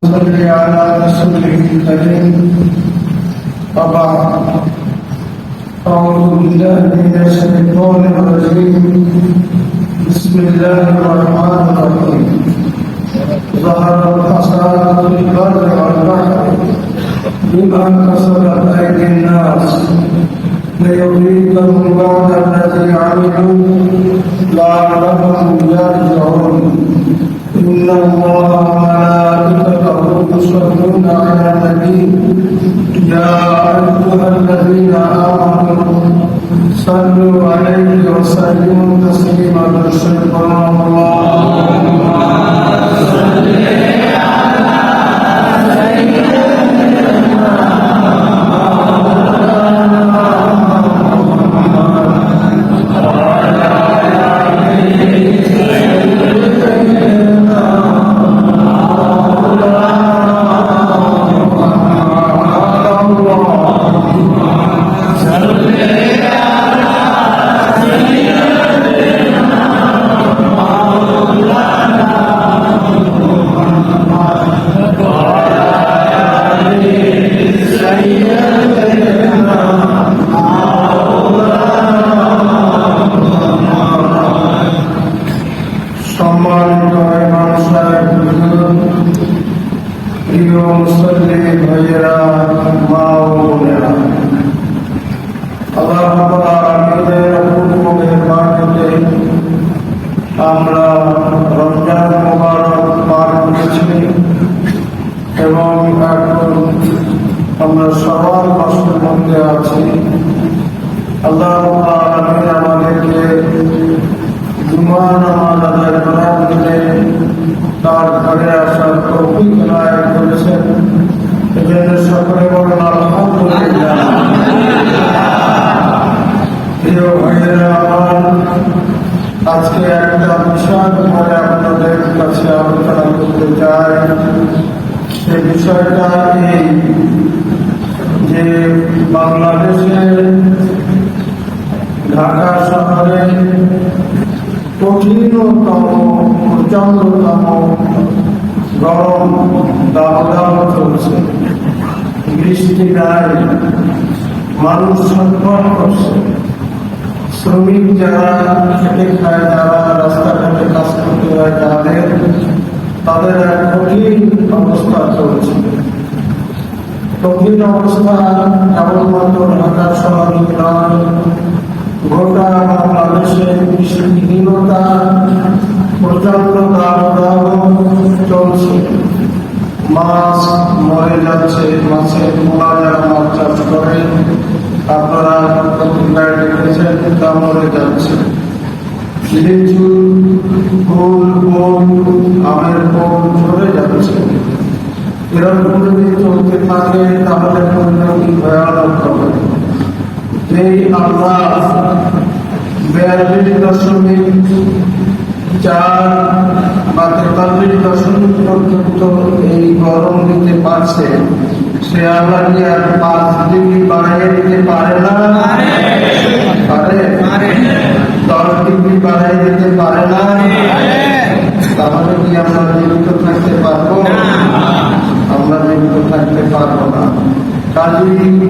صل على رسوله الكريم وبعد أعوذ بالله من الشيطان الرجيم بسم الله الرحمن الرحيم ظهر الفساد في البر والبحر بما كسبت أيدي الناس ليذيقهم بعد الذي عملوا لعلهم يرجعون إن الله وملائكته يصلون على النبي يا أيها الذين آمنوا صلوا عليه وسلموا تسليما اللهم صل আমরা রমজান মুবারক পার করেছি এবং এখন আমরা সবার কষ্টের মধ্যে আছি। আল্লাহ আমাদেরকে জুমা নামাজ আদায় করার জন্য তার ঘরে আসার তৌফিক এনায়েত করেছেন। এজন্য সকলে বলেন আলহামদুলিল্লাহ। প্রিয় ভাইয়েরা আমার, আজকে একটা বিষয়ের উপরে আপনাদের কাছে আলোচনা করতে চাই। সেই বিষয়টা এই যে বাংলাদেশের ঢাকা শহরে কঠিনতম প্রচন্ডতম গরম দাবদাহ চলছে, বৃষ্টি নাই, মানুষ ছটফট করছে। শ্রমিক যারা খেটে খায়, যারা রাস্তাঘাটে কাজ করতে হয়, তাদের এক কঠিন অবস্থা চলছে। কঠিন অবস্থা কেবলমাত্র ঢাকা শহর নয়, গোটা বাংলাদেশে বৃষ্টিহীনতা প্রচন্ড দাবদাহ চলছে। মাছ মরে যাচ্ছে, মাছের পোনা যারা মাছ চাষ করে আপনারা পত্রিকায় দেখেছেন, তা মরে যাচ্ছে। লিচু ফুল আমের ফুল ঝরে যাচ্ছে। এরকম যদি চলতে থাকে তাহলে পরিণতি ভয়ানক হবে। এই আল্লাহ 42.4 বা 43 পর্যন্ত এই গরম দিতে পারছে, সে আল্লাহ কি আর 5 ডিগ্রি বাড়িয়ে দিতে পারে না? পারে। 10 ডিগ্রি বাড়িয়ে দিতে পারে না? তাহলে কি আমরা জীবিত থাকতে পারবো? আমরা জীবিত থাকতে পারবো না। কাজী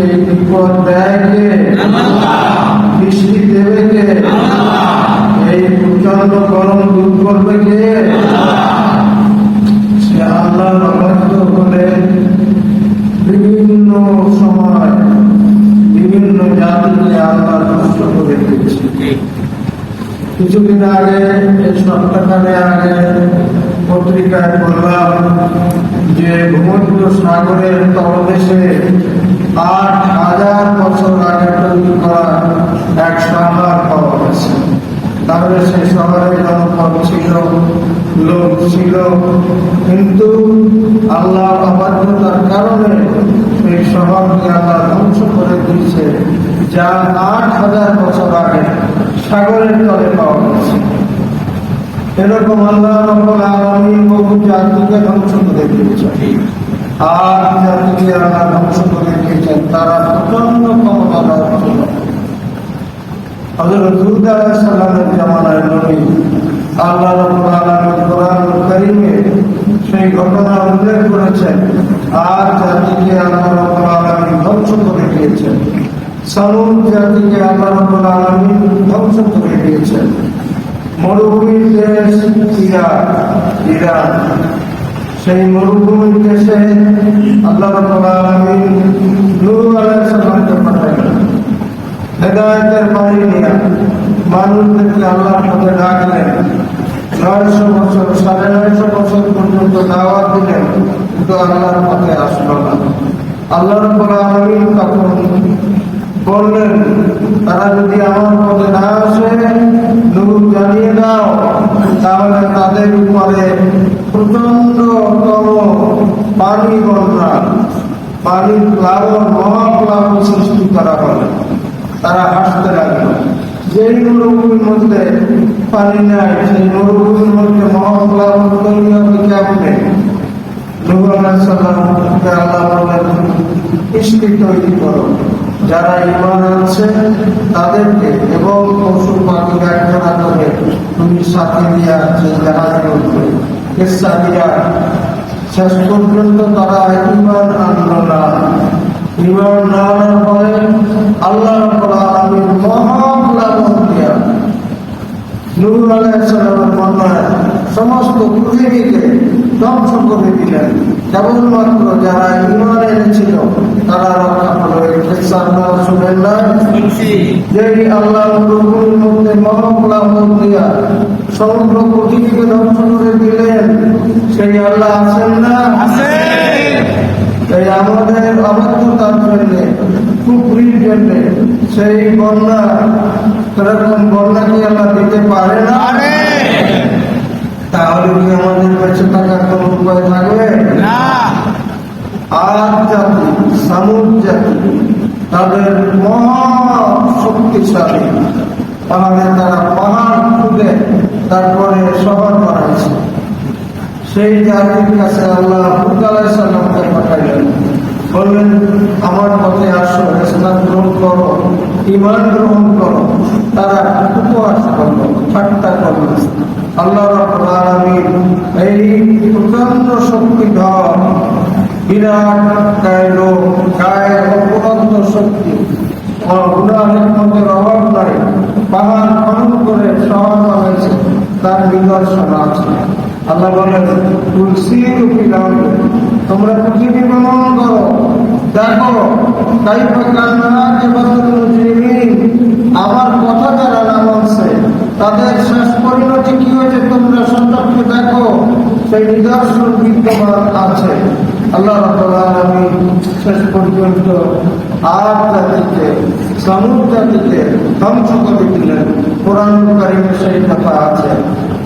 এই বিপদ দেয় কে? বৃষ্টি দেবে কে? এই প্রচন্ড গরম দূর করবে কে? সে আল্লাহ অবাধ্য হলে বিভিন্ন সময় বিভিন্ন জাতিকে আল্লাহ নষ্ট করে দিয়েছে। কিছুদিন আগে, এই সপ্তাহখানে আগে পত্রিকায় বললাম যে ভূমধ্য সাগরের তলদেশে 8,000 বছর আগে তৈরি করা এক শহর পাওয়া গেছে। তাহলে সে শহরে জনপদ ছিল, লোক ছিল, কিন্তু আল্লাহ অবাধ্যতার কারণে সেই শহরকে আল্লাহ ধ্বংস করে দিয়েছে, যা 8,000 বছর আগে সাগরের তলে পাওয়া গেছে। এরকম আল্লাহ রাব্বুল আলামিন বহু জাতিকে ধ্বংস করে দিয়েছেন। আর জাতিকে আল্লাহ ধ্বংস করে দিয়েছেন তারা প্রচন্ড ক্ষমতাধর ছিল। হযরত হুদ আলাইহিস সালামের জামানায় নবী আল্লাহ রাব্বুল আলামিন কোরআন কারীমে সেই ঘটনা উল্লেখ করেছেন। সামুদ জাতিকে আল্লাহ রাব্বুল আলামিন ধ্বংস করে দিয়েছেন। মরুভূমির দেশ ইরান, সেই মরুভূমির দেশে আল্লাহ রাব্বুল আলামিন নূহ আলাইহিস সালামকে পাঠালেন হেদায়েতের বাণী নিয়ে। মানুষদেরকে আল্লাহর পথে ডাকলেন। 900 বছর 950 বছর পর্যন্ত দাওয়াত দিলেন, কিন্তু আল্লাহর পথে আসলো না। আল্লাহ রাব্বুল আলামিন তখন বললেন, তারা যদি আমার পথে না আসে, নূহ জানিয়ে দাও, তাহলে তাদের উপরে প্রচন্ডতম পানি বন্যা, পানির প্লাবন, মহাপ্লাবন সৃষ্টি করা হবে। তারা হাসতে লাগলো। যেই মরুভূমির মধ্যে পানি নাই, সেই মরুভূমির মধ্যে মহাপ্লাবন তৈরি হবে কেমনে? নূহ আলাইহিস সালামকে আল্লাহ বললেন, কিস্তি তৈরি করো, যারা ঈমান আছে তাদেরকে এবং পশু পাখি একজোড়া করে তুমি সাথে দিয়া সেই জাহাজে উঠবে। কিস্সা দিয়া শেষ পর্যন্ত তারা ঈমান আনলো না। ঈমান না আনার পরে আল্লাহ রাব্বুল আলামিন মহাপ্লাবন দিয়া নূহ আলাইহিস সালামের বন্যায় সমস্ত পৃথিবীকে ধ্বংস করে দিলেন। কেবলমাত্র যারা ঈমান এনেছিল তারা রক্ষা পেল। এই কিসসা আপনারা শুনেন না? যেই আল্লাহ মরুভূমির মধ্যে মহাপ্লাবন দিয়া সমগ্র পৃথিবীকে ধ্বংস করে দিলেন, সেই আল্লাহ আছেন না? তাই আমাদের অবদ্ধতার জন্যে, কুফরির জন্যে সেই বন্যা, সেরকম বন্যা কি আল্লাহ দিতে পারে না? তাহলে কি আমাদের বেঁচে থাকার কোন উপায় থাকবে না? আদ জাতি, সামুদ জাতি, তাদের মহা শক্তিশালী পাহাড়ে, তারা পাহাড় খুঁজে তারপরে শহর বানাইছে। সেই জাতির কাছে আল্লাহ হুদ আলাইহিস সালামকে পাঠাইলেন, বললেন, আমার পথে আসো, ইসলাম গ্রহণ করো, ঈমান গ্রহণ করো। তারা উপহাস করলো, ঠাট্টা করলো। আল্লাহ রাব্বুল আলামিন এই প্রচন্ড শক্তিধর বিরাট গায়ে অপরন্ত শক্তি, গুনাহ হিকমতের অভাব নাই, পাহাড় খনন করে শহর বানাইছে, তার নিদর্শন আছে। আল্লাহ বলেন, তুলসিরু ফিল আরদি, তোমরা পৃথিবী ভ্রমণ করো, দেখো কাইফা কানা আকিবাতুল মুজরিমিন, আমার কথা যারা না মানছে তাদের শেষ পরিণতি কি হয়েছে তোমরা সচক্ষে দেখো, সেই নিদর্শন বিদ্যমান আছে। আল্লাহ রাব্বুল আলামিন শেষ পর্যন্ত আদ জাতিকে, সামুদ জাতিকে ধ্বংস করে দিলেন। কোরআন কারীমে সেই কথা আছে।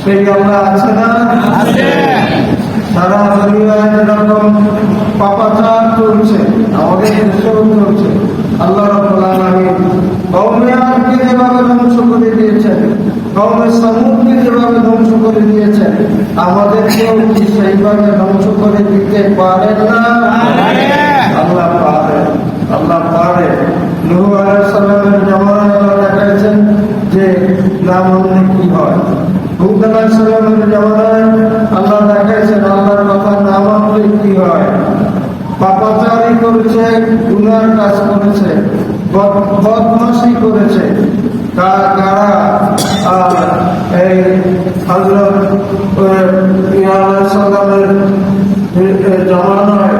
সেই আল্লাহ আছে না? আছে। সারা দুনিয়ায় এরকম পাপাচার চলছে, আমাদের দেশেও চলছে। আল্লাহ রাব্বুল আলামিন কওমে আদকে যেভাবে ধ্বংস করে দিয়েছেন, কওমে সামূদকে যেভাবে ধ্বংস করে দিয়েছেন, আমাদেরকেও কি সেইভাবে ধ্বংস করে দিতে পারেন না? আল্লাহ পারেন, আল্লাহ পারে। নূহ আলাইহিস সালামের জামানায় আল্লাহ দেখাইছেন যে না মানলে কি হয়। হুদ আলাইহিস সালামের জামানায় আল্লাহ দেখাইছেন আল্লাহর কথা না মানলে কি হয়। পাপাচারী করেছে, গুনার কাজ করেছে, বদমাশি করেছে কারা? এই হযরত ইয়া আলাইহিস সালামের জামানায়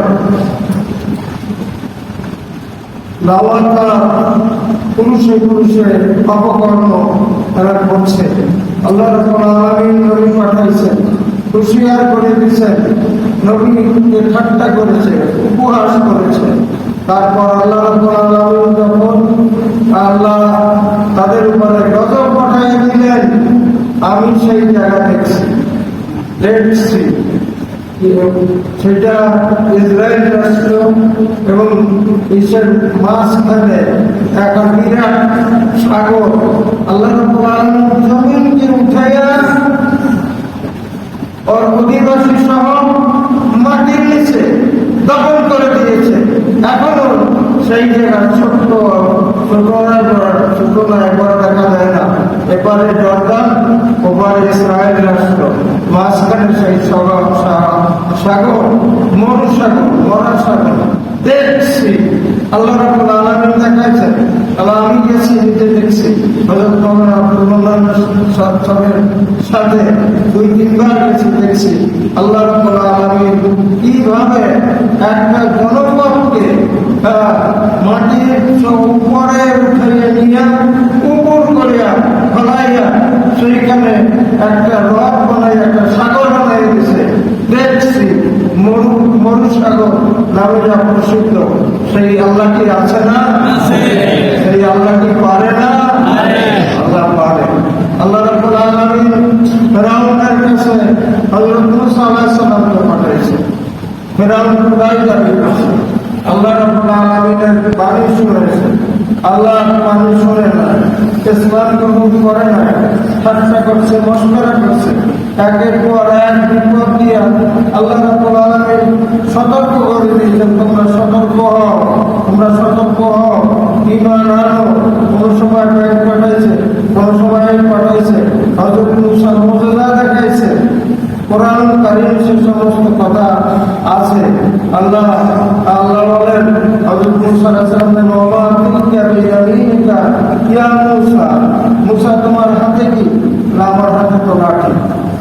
লাওয়াতা পুরুষে পুরুষে পাপকর্ম তারা করছে। আল্লাহ রাব্বুল আলামিন নবী পাঠাইছেন, হুঁশিয়ার করে দিয়েছেন, নবীকে ঠাট্টা করেছে, উপহাস করেছে। তারপর আল্লাহ রাব্বুল আলামিন যখন আল্লাহ তাদের উপরে গজব পাঠিয়ে দিলেন, আমি সেই জায়গা দেখছি সেটা ইসরায়েল রাষ্ট্র এবং বিশ্বের মাঝখানে একটা বিরাট সাগর। আল্লাহ রাব্বুল আলামিন জমিনকে উঠাইয়া ওর অধিবাসী সহ মাটির নিচে দখল করে দিয়েছে। এখনো সেই জায়গা ছোট্ট নয়, বড় দেখা যায় না। এপারে জর্দান, ওপারে ইসরায়েল রাষ্ট্র, মাঝখানে সেই সাগর, মরুসাগর, মরা সাগর দেখছি। আল্লাহ রাব্বুল আলামিন দেখাইছেন। নিজে দেখছি, হযরত মাওলানা আব্দুল মান্নান সাহেবের সাথে 2-3 বার গেছি, দেখছি আল্লাহ রাব্বুল আলামিন কিভাবে একটা জনপদকে মাটির উপরে উঠাইয়া নিয়ে উপর করিয়া ফলাইয়া সেইখানে একটা হ্রদ বানাই, একটা সাগর বানাই দিয়েছে। দেখছি মরুসাগর নামে যা প্রসিদ্ধ, সেই আল্লাহ কি আছে না? সেই আল্লাহ কি পারে না? আল্লাহ পারে। আল্লাহ রাব্বুল আলামিন ফেরাউনের কাছে হযরত মূসা আলাইহিস সালামকে পাঠাইছে। ফেরাউন খোদাই দাবি করছে, আল্লাহ রাব্বুল আলামিনের বাণী শুনেছে। আল্লাহ বাণী শুনে না, ইসলাম কবুল করে না, ঠাট্টা করছে, মশকরা করছে, একের পর এক বিপদ দিয়া আল্লাহ রাব্বুল আলামিন সতর্ক করে দিয়েছেন, তোমরা সতর্ক হও, তোমরা সতর্ক হও, ঈমান আনো। কোন সময় ব্যাগ পাঠাইছে, কোন সময় পাঠাইছে হযরত মূসা মুজিজা দেখাইছে। কোরআন কারীম সে সমস্ত কথা আছে। আল্লাহ বলেন হযরত মূসা আলাইহিস সালামের বাবা তিলকা বিয়ামিনিকা ইয়া মূসা, মূসা তোমার হাতে কি? আমার হাতে তো লাঠি।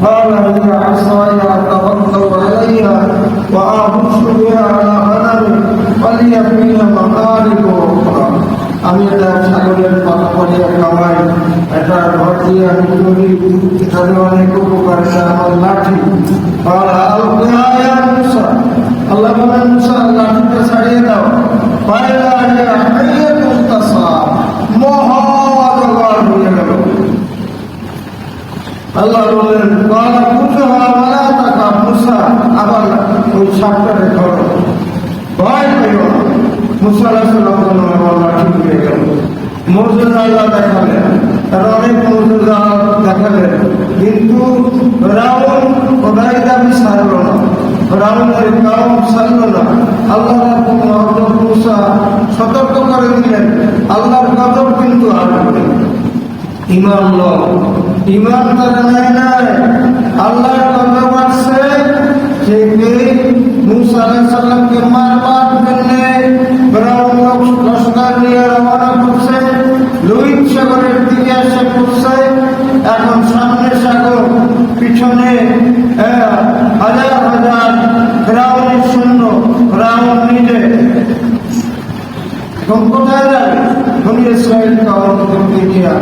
قال هي عصاي أتوكل عليها وأهش بها على غنمي ولي فيها مآرب أخرى। আমি এটা ছাগলের পাতা পরিয়া খাওয়াই, এটা ঘর দিয়ে আমি চলি, এখানে অনেক উপকার, আমার লাঠি। আল্লাহ বলেন মূসা লাঠিটা ছাড়িয়ে দাও। মহাজগর হয়ে গেল। আল্লাহ বলেন মূসা আবার ওই সাপটারে ধরো, ভয় পেও না। মূসা আলাইহিস সালাম লাঠি হয়ে গেল। মুজিজা আল্লাহ দেখালেন, তার অনেক মুজিজা দেখালেন, কিন্তু ফেরাউন খোদাই দাবি ছাড়ল না, ফেরাউনের কাউম ছাড়ল না। আল্লাহ হযরত মূসা সতর্ক করে দিলেন, আল্লাহর গজব কিন্তু আসবে। ঈমান লও, ঈমান তারা নেয় নাই, আল্লাহর গজব আসছে। মূসা আলাইহিস সালামকে মারবার জন্য ফেরাউন লস্কর নিয়ে রওনা করছে, লোহিত সাগরের দিকে এসে পড়ছে। এখন সামনে সাগর, পিছনে হাজার হাজার ফেরাউনের সৈন্য, ফেরাউন নিজে। কোথায় যাবে? বনি ইসরাইল কাউমকে নিয়ে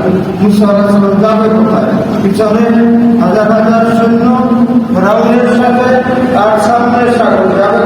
মূসা আলাইহিস সালাম যাবে কোথায়? পিছনে হাজার হাজার সৈন্য ফেরাউনের সাথে, আর সামনে সাগর, যাবে